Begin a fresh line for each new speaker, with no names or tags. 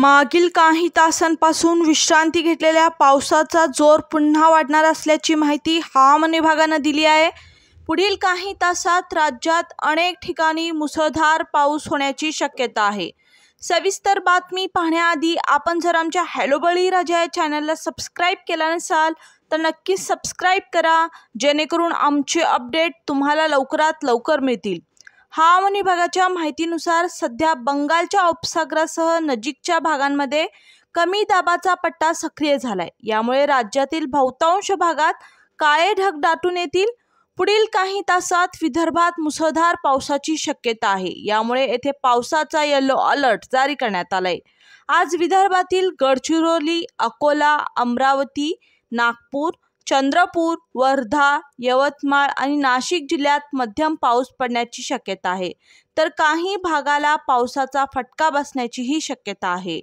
मागील काही तासांपासून विश्रांती घेतलेल्या पावसाचा जोर पुन्हा वाढणार असल्याची माहिती हवामान विभागानं दिली आहे। पुढील काही तासात राज्यात अनेक ठिकाणी मुसळधार पाऊस होण्याची शक्यता आहे। सविस्तर बातमी पाहण्याआधी आपण जर आमच्या हॅलो बळीराजा या चॅनलला सबस्क्राईब केला नसाल तर नक्कीच सबस्क्राईब करा, जेणेकरून आमचे अपडेट तुम्हाला लवकरात लवकर मिळतील। हवामान विभागाच्या माहितीनुसार सध्या बंगालच्या उपसागरासह नजीकच्या भागांमध्ये कमी दाबाचा पट्टा सक्रिय झालाय। यामुळे राज्यातील बहुतांश भागात काळे ढग दाटून येतील। पुढील काही तासात विदर्भात मुसळधार पावसाची शक्यता आहे। यामुळे येथे पावसाचा येलो अलर्ट जारी करण्यात आलाय। आज विदर्भातील गडचिरोली, अकोला, अमरावती, नागपूर, चंद्रपूर, वर्धा, यवतमाळ आणि नाशिक जिल्ह्यात मध्यम पाऊस पडण्याची शक्यता आहे, तर काही भागाला पावसाचा फटका बसण्याचीही शक्यता आहे।